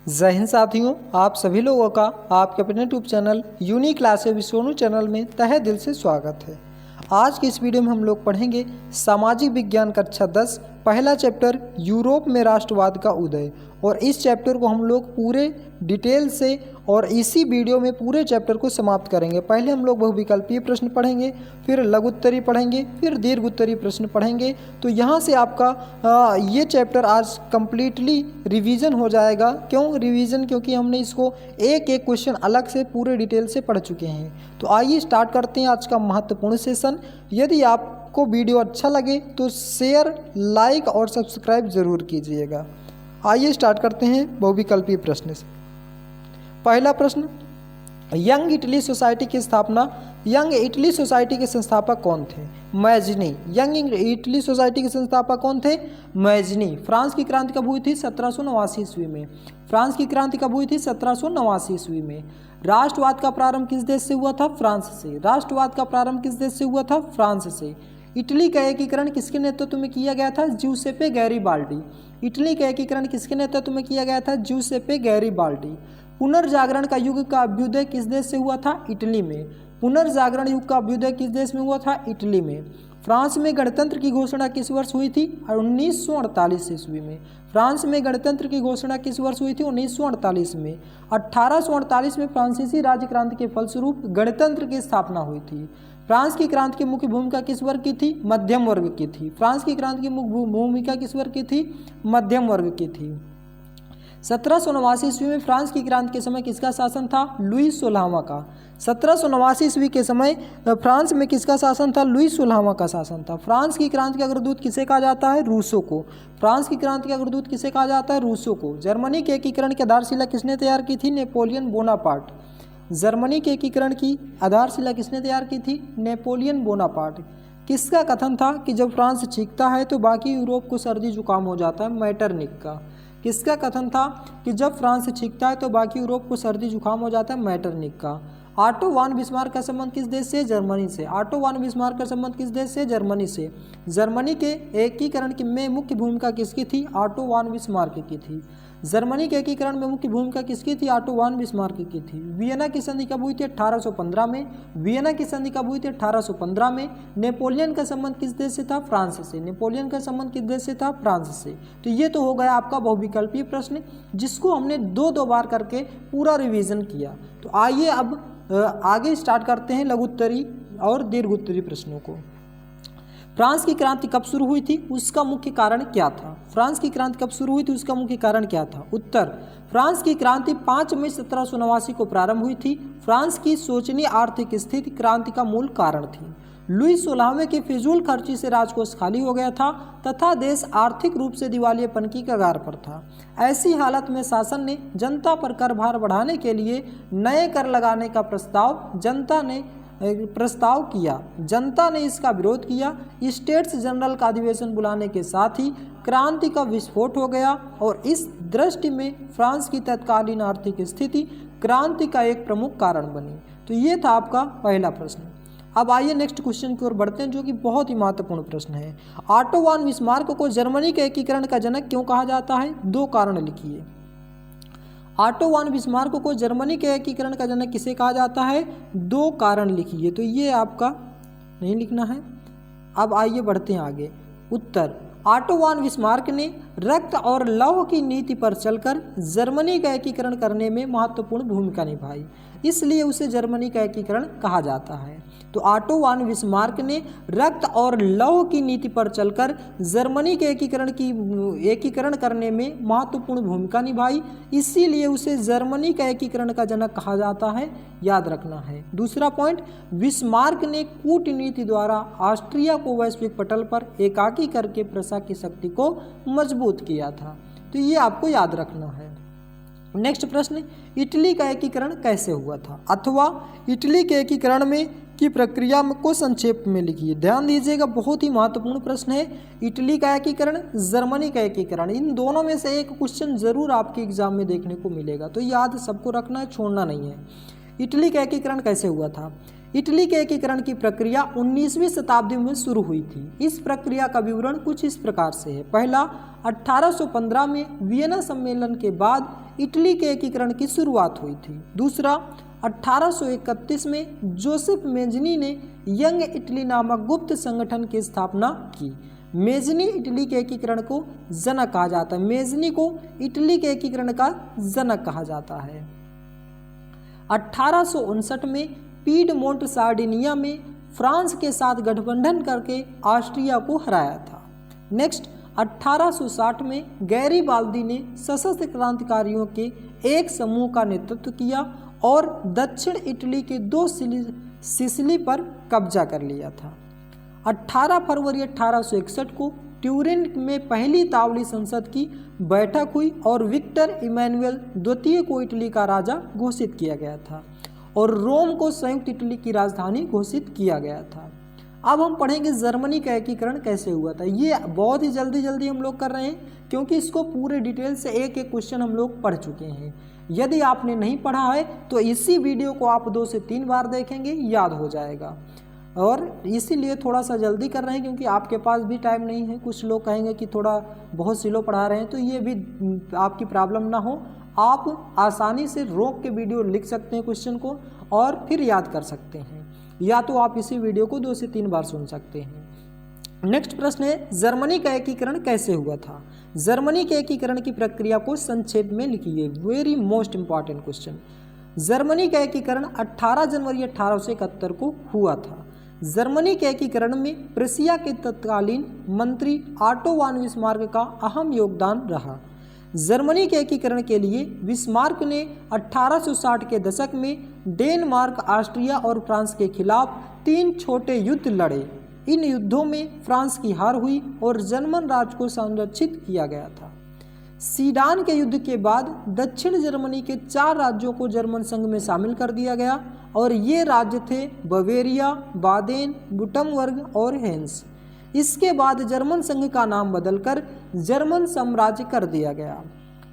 जय हिंद साथियों, आप सभी लोगों का आपके अपने YouTube channel unique classes with Sonu channel में तहे दिल से स्वागत है। आज की इस वीडियो में हम लोग पढ़ेंगे सामाजिक विज्ञान कक्षा 10 पहला चैप्टर यूरोप में राष्ट्रवाद का उदय। और इस चैप्टर को हम लोग पूरे डिटेल से और इसी वीडियो में पूरे चैप्टर को समाप्त करेंगे। पहले हम लोग बहुविकल्पीय प्रश्न पढ़ेंगे, फिर लघु उत्तरीय पढ़ेंगे, फिर दीर्घ उत्तरीय प्रश्न पढ़ेंगे। तो यहाँ से आपका ये चैप्टर आज कंप्लीटली रिवीजन हो जाएगा। क्यों रिवीजन? क्योंकि हमने इसको एक एक क्वेश्चन अलग से पूरे डिटेल से पढ़ चुके हैं। तो आइए स्टार्ट करते हैं आज का महत्वपूर्ण सेशन। यदि आपको वीडियो अच्छा लगे तो शेयर, लाइक और सब्सक्राइब जरूर कीजिएगा। आइए स्टार्ट करते हैं बहुविकल्पीय प्रश्न से। पहला प्रश्न, यंग इटली सोसाइटी की स्थापना, यंग इटली सोसाइटी के संस्थापक कौन थे? मैजनी। यंग इटली सोसाइटी के संस्थापक कौन थे? मैजनी। फ्रांस की क्रांति कब हुई थी? 1789 ईस्वी में। फ्रांस की क्रांति कब हुई थी? 1789 ईस्वी में। राष्ट्रवाद का प्रारंभ किस देश से हुआ था? फ्रांस से। राष्ट्रवाद का प्रारंभ किस देश से हुआ था? फ्रांस से। इटली का एकीकरण किसके नेतृत्व में किया गया था? ज्यूसेप्पे गैरिबाल्डी। इटली का एकीकरण किसके नेतृत्व में किया गया था? ज्यूसेप्पे गैरिबाल्डी। पुनर्जागरण का युग का अभ्युदय किस देश से हुआ था? इटली में। पुनर्जागरण युग का अभ्युदय किस देश में हुआ था? इटली में। फ्रांस में गणतंत्र की घोषणा किस वर्ष हुई थी? 1948 ईस्वी में। फ्रांस में गणतंत्र की घोषणा किस वर्ष हुई थी? 1948 में। 1848 में फ्रांसीसी राज्य क्रांति के फलस्वरूप गणतंत्र की स्थापना हुई थी। फ्रांस की क्रांति की मुख्य भूमिका किस वर्ग की थी? मध्यम वर्ग की थी। फ्रांस की क्रांति की मुख्य भूमिका किस वर्ग की थी? मध्यम वर्ग की थी। 1789 ईस्वी में फ्रांस की क्रांति के समय किसका शासन था? लुई 16वां का। 1789 ईस्वी के समय फ्रांस में किसका शासन था? लुई 16वां का शासन था। फ्रांस की क्रांति का अग्रदूत किसे कहा जाता है? रूसो को। फ्रांस की क्रांति का अग्रदूत किसे कहा जाता है? रूसो को। जर्मनी के एकीकरण की आधारशिला किसने तैयार की थी? Napoleon Bonaparte. जर्मनी के एकीकरण की आधारशिला किसने तैयार की थी? Napoleon Bonaparte. किसका कथन था कि जब फ्रांस छींकता है तो बाकी यूरोप को सर्दी जुकाम हो जाता है? मैटरनिक का। किसका कथन था कि जब फ्रांस छींकता है तो बाकी यूरोप को सर्दी जुकाम हो जाता है? मैटरनिक का। ऑटो वान बिस्मार्क का संबंध किस देश से? जर्मनी से। ऑटो वान बिस्मार्क का संबंध किस देश से? जर्मनी से। जर्मनी के एकीकरण में मुख्य भूमिका किसकी थी? ऑटो वान बिस्मार्क की थी। जर्मनी के एकीकरण में मुख्य भूमिका किसकी थी? ऑटो वान बिस्मार्क की थी। वियना की संधि कब हुई थी? 1815 में। वियना की संधि कब हुई थी? 1815 में। नेपोलियन का संबंध किस देश से था? फ्रांस से। नेपोलियन का संबंध किस देश से था? फ्रांस से। तो ये तो हो गया आपका बहुविकल्पीय प्रश्न, जिसको हमने दो बार करके पूरा रिवीजन किया। तो आइए अब आगे स्टार्ट करते हैं लघु उत्तरीय और दीर्घ उत्तरीय प्रश्नों को। फ्रांस की क्रांति कब शुरू हुई थी? उसका मुख्य कारण क्या था? फ्रांस की क्रांति कब शुरू हुई थी? उसका मुख्य कारण क्या था? उत्तर, फ्रांस की क्रांति 5 मई 1789 को प्रारंभ हुई थी। फ्रांस की शोचनीय आर्थिक स्थिति क्रांति का मूल कारण थी। लुई 16वें की फिजूल खर्ची से राजकोष खाली हो गया था तथा देश आर्थिक रूप से दिवालियेपन की कगार पर था। ऐसी हालत में शासन ने जनता पर कर भार बढ़ाने के लिए नए कर लगाने का प्रस्ताव किया। जनता ने इसका विरोध किया। स्टेट्स जनरल का अधिवेशन बुलाने के साथ ही क्रांति का विस्फोट हो गया और इस दृष्टि में फ्रांस की तत्कालीन आर्थिक स्थिति क्रांति का एक प्रमुख कारण बनी। तो ये था आपका पहला प्रश्न। अब आइए नेक्स्ट क्वेश्चन की ओर बढ़ते हैं, जो कि बहुत ही महत्वपूर्ण प्रश्न है। ऑटो वान बिस्मार्क को जर्मनी के एकीकरण का जनक क्यों कहा जाता है? 2 कारण लिखिए। ऑटो वान बिस्मार्क को जर्मनी के एकीकरण का जनक किसे कहा जाता है? 2 कारण लिखिए। तो ये आपका नहीं लिखना है। अब आइए बढ़ते हैं आगे। उत्तर, ऑटो वान बिस्मार्क ने रक्त और लौह की नीति पर चलकर जर्मनी का एकीकरण करने में महत्वपूर्ण भूमिका निभाई, इसलिए उसे जर्मनी का एकीकरण कहा जाता है। तो ऑटो वान बिस्मार्क ने रक्त और लौह की नीति पर चलकर जर्मनी के एकीकरण करने में महत्वपूर्ण भूमिका निभाई, इसीलिए उसे जर्मनी का एकीकरण का जनक कहा जाता है। याद रखना है। दूसरा पॉइंट, बिस्मार्क ने कूटनीति द्वारा ऑस्ट्रिया को वैश्विक पटल पर एकाकी करके प्रशा की शक्ति को मजबूत किया था। तो ये आपको याद रखना है। नेक्स्ट प्रश्न, इटली का एकीकरण कैसे हुआ था? अथवा इटली के एकीकरण में की प्रक्रिया को संक्षेप में लिखिए। ध्यान दीजिएगा, बहुत ही महत्वपूर्ण प्रश्न है। इटली का एकीकरण, जर्मनी का एकीकरण, इन दोनों में से एक क्वेश्चन जरूर आपके एग्जाम में देखने को मिलेगा। तो याद सबको रखना है, छोड़ना नहीं है। इटली का एकीकरण कैसे हुआ था? इटली के एकीकरण की प्रक्रिया 19वीं शताब्दी में शुरू हुई थी। इस प्रक्रिया का विवरण कुछ इस प्रकार से है। पहला, 1815 में वियना सम्मेलन के बाद इटली के एकीकरण की शुरुआत हुई थी। दूसरा, 1831 में जोसेफ मेजनी ने यंग इटली नामक गुप्त संगठन की स्थापना की। मेजनी इटली के एकीकरण को जनक कहा जाता है। मेजनी को इटली के एकीकरण का जनक कहा जाता है। 1859 में पीडमोंट सार्डिनिया में फ्रांस के साथ गठबंधन करके ऑस्ट्रिया को हराया था। नेक्स्ट, 1860 में गैरीबाल्दी ने सशस्त्र क्रांतिकारियों के एक समूह का नेतृत्व किया और दक्षिण इटली के 2 सिसिली पर कब्जा कर लिया था। 18 फरवरी 1861 को ट्यूरिन में पहली तावली संसद की बैठक हुई और विक्टर इमैनुएल द्वितीय को इटली का राजा घोषित किया गया था और रोम को संयुक्त इटली की राजधानी घोषित किया गया था। अब हम पढ़ेंगे जर्मनी का एकीकरण कैसे हुआ था। ये बहुत ही जल्दी हम लोग कर रहे हैं क्योंकि इसको पूरे डिटेल से एक एक क्वेश्चन हम लोग पढ़ चुके हैं। यदि आपने नहीं पढ़ा है तो इसी वीडियो को आप 2 से 3 बार देखेंगे, याद हो जाएगा। और इसीलिए थोड़ा सा जल्दी कर रहे हैं क्योंकि आपके पास भी टाइम नहीं है। कुछ लोग कहेंगे कि थोड़ा बहुत स्लो पढ़ा रहे हैं, तो ये भी आपकी प्रॉब्लम ना हो। आप आसानी से रोक के वीडियो लिख सकते हैं क्वेश्चन को और फिर याद कर सकते हैं, या तो आप इसी वीडियो को 2 से 3 बार सुन सकते हैं। नेक्स्ट प्रश्न है, जर्मनी का एकीकरण कैसे हुआ था। जर्मनी के एकीकरण की प्रक्रिया को संक्षेप में लिखिए। Very most important question. Germany का एकीकरण 18 जनवरी 1871 को हुआ था। जर्मनी के एकीकरण में प्रेसिया के तत्कालीन मंत्री ऑटो वान बिस्मार्क का अहम योगदान रहा। जर्मनी के एकीकरण के लिए बिस्मार्क ने 1860 के दशक में डेनमार्क, ऑस्ट्रिया और फ्रांस के खिलाफ 3 छोटे युद्ध लड़े। इन युद्धों में फ्रांस की हार हुई और जर्मन राज्य को संरक्षित किया गया था। सीडान के युद्ध के बाद दक्षिण जर्मनी के 4 राज्यों को जर्मन संघ में शामिल कर दिया गया और ये राज्य थे बवेरिया, बादेन, वुटमबर्ग और हेंस। इसके बाद जर्मन संघ का नाम बदलकर जर्मन साम्राज्य कर दिया गया।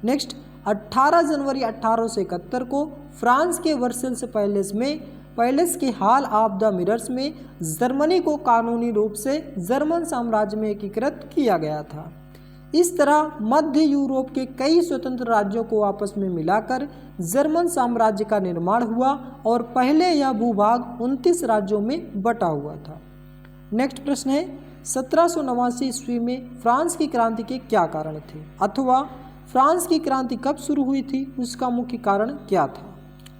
नेक्स्ट, 18 जनवरी 1871 को फ्रांस के वर्सेल्स पैलेस के हॉल ऑफ द मिरर्स में जर्मनी को कानूनी रूप से जर्मन साम्राज्य में एकीकृत किया गया था। इस तरह मध्य यूरोप के कई स्वतंत्र राज्यों को आपस में मिलाकर जर्मन साम्राज्य का निर्माण हुआ और पहले यह भूभाग 29 राज्यों में बटा हुआ था। नेक्स्ट प्रश्न है, 1789 ईस्वी में फ्रांस की क्रांति के क्या कारण थे, अथवा फ्रांस की क्रांति कब शुरू हुई थी, उसका मुख्य कारण क्या था।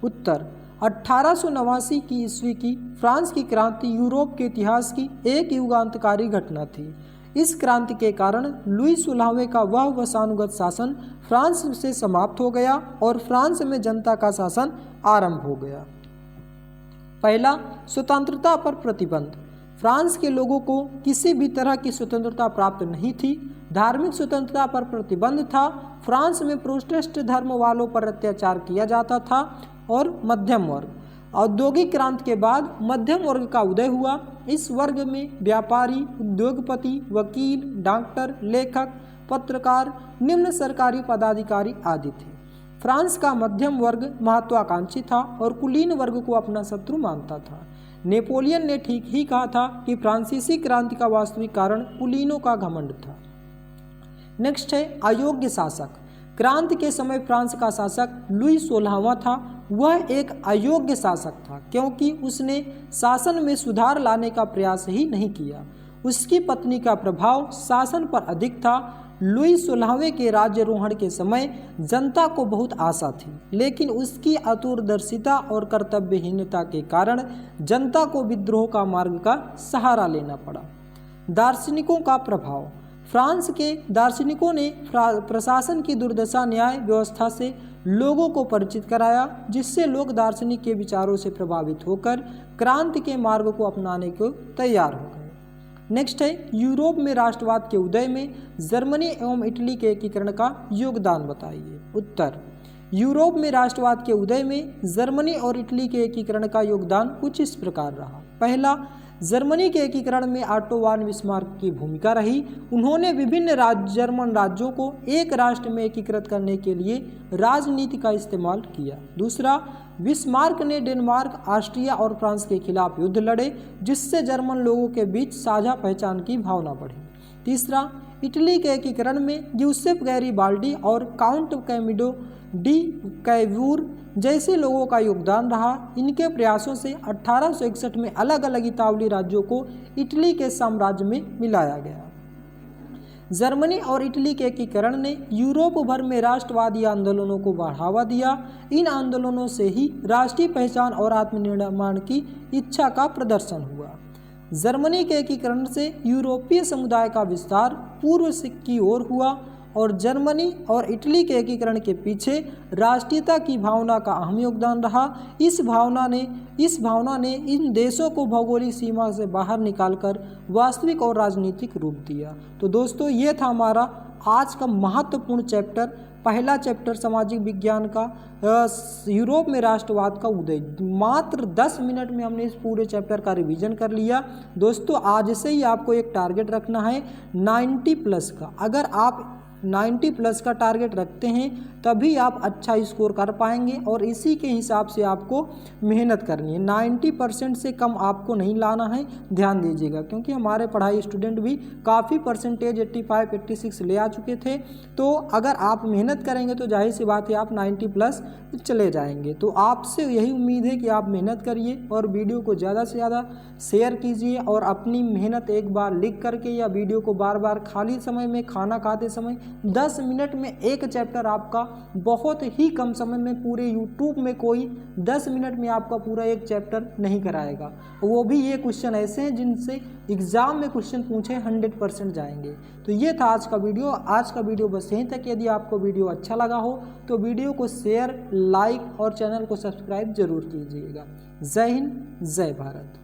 उत्तर, 1889 की ईस्वी की फ्रांस की क्रांति यूरोप के इतिहास की एक युगांतकारी घटना थी। इस क्रांति के कारण लुई 16वें का वह वंशानुगत शासन फ्रांस से समाप्त हो गया और फ्रांस में जनता का शासन आरंभ हो गया। पहला, स्वतंत्रता पर प्रतिबंध। फ्रांस के लोगों को किसी भी तरह की स्वतंत्रता प्राप्त नहीं थी। धार्मिक स्वतंत्रता पर प्रतिबंध था। फ्रांस में प्रोटेस्टेंट धर्म वालों पर अत्याचार किया जाता था। और मध्यम वर्ग। औद्योगिक क्रांति के बाद मध्यम वर्ग का उदय हुआ। इस वर्ग में व्यापारी, उद्योगपति, वकील, डॉक्टर, लेखक, पत्रकार, निम्न सरकारी पदाधिकारी आदि थे। फ्रांस का मध्यम वर्ग महत्वाकांक्षी था और कुलीन वर्ग को अपना शत्रु मानता था। नेपोलियन ने ठीक ही कहा था कि फ्रांसीसी क्रांति का वास्तविक कारण कुलीनों का घमंड था। नेक्स्ट है, अयोग्य शासक। क्रांति के समय फ्रांस का शासक लुई 16वां था। वह एक अयोग्य शासक था क्योंकि उसने शासन में सुधार लाने का प्रयास ही नहीं किया। उसकी पत्नी का प्रभाव शासन पर अधिक था। लुई 16वें के राज्यारोहण के समय जनता को बहुत आशा थी, लेकिन उसकी अतुरदर्शिता और कर्तव्यहीनता के कारण जनता को विद्रोह का मार्ग का सहारा लेना पड़ा। दार्शनिकों का प्रभाव। फ्रांस के दार्शनिकों ने प्रशासन की दुर्दशा न्याय व्यवस्था से लोगों को परिचित कराया, जिससे लोग दार्शनिक के विचारों से प्रभावित होकर क्रांति के मार्ग को अपनाने को तैयार हो गए। नेक्स्ट है, यूरोप में राष्ट्रवाद के उदय में जर्मनी एवं इटली के एकीकरण का योगदान बताइए। उत्तर, यूरोप में राष्ट्रवाद के उदय में जर्मनी और इटली के एकीकरण का योगदान कुछ इस प्रकार रहा। पहला, जर्मनी के एकीकरण में ऑटो वान बिस्मार्क की भूमिका रही। उन्होंने विभिन्न जर्मन राज्यों को एक राष्ट्र में एकीकृत करने के लिए राजनीति का इस्तेमाल किया। दूसरा, बिस्मार्क ने डेनमार्क, ऑस्ट्रिया और फ्रांस के खिलाफ युद्ध लड़े, जिससे जर्मन लोगों के बीच साझा पहचान की भावना बढ़ी। तीसरा, इटली के एकीकरण में यूसेफ गैरीबाल्डी और काउंट कैमिडो डी कैवूर जैसे लोगों का योगदान रहा। इनके प्रयासों से 1861 में अलग अलग इतालवी राज्यों को इटली के साम्राज्य में मिलाया गया। जर्मनी और इटली के एकीकरण ने यूरोप भर में राष्ट्रवादी आंदोलनों को बढ़ावा दिया। इन आंदोलनों से ही राष्ट्रीय पहचान और आत्मनिर्माण की इच्छा का प्रदर्शन हुआ। जर्मनी के एकीकरण से यूरोपीय समुदाय का विस्तार पूर्व की ओर हुआ और जर्मनी और इटली के एकीकरण के पीछे राष्ट्रीयता की भावना का अहम योगदान रहा। इस भावना ने इन देशों को भौगोलिक सीमा से बाहर निकालकर वास्तविक और राजनीतिक रूप दिया। तो दोस्तों, ये था हमारा आज का महत्वपूर्ण चैप्टर, पहला चैप्टर सामाजिक विज्ञान का यूरोप में राष्ट्रवाद का उदय। मात्र 10 मिनट में हमने इस पूरे चैप्टर का रिवीजन कर लिया। दोस्तों, आज से ही आपको एक टारगेट रखना है 90 प्लस का। अगर आप 90 प्लस का टारगेट रखते हैं तभी आप अच्छा स्कोर कर पाएंगे और इसी के हिसाब से आपको मेहनत करनी है। 90% से कम आपको नहीं लाना है, ध्यान दीजिएगा, क्योंकि हमारे पढ़ाई स्टूडेंट भी काफ़ी परसेंटेज 85, 86 ले आ चुके थे। तो अगर आप मेहनत करेंगे तो जाहिर सी बात है आप 90 प्लस चले जाएंगे। तो आपसे यही उम्मीद है कि आप मेहनत करिए और वीडियो को ज़्यादा से ज़्यादा शेयर कीजिए और अपनी मेहनत एक बार लिख करके या वीडियो को बार बार खाली समय में, खाना खाते समय 10 मिनट में एक चैप्टर आपका बहुत ही कम समय में, पूरे यूट्यूब में कोई 10 मिनट में आपका पूरा एक चैप्टर नहीं कराएगा। वो भी ये क्वेश्चन ऐसे हैं जिनसे एग्ज़ाम में क्वेश्चन पूछे 100% जाएंगे। तो ये था आज का वीडियो। आज का वीडियो बस यहीं तक। यदि आपको वीडियो अच्छा लगा हो तो वीडियो को शेयर, लाइक और चैनल को सब्सक्राइब जरूर कीजिएगा। जय हिंद, जय भारत।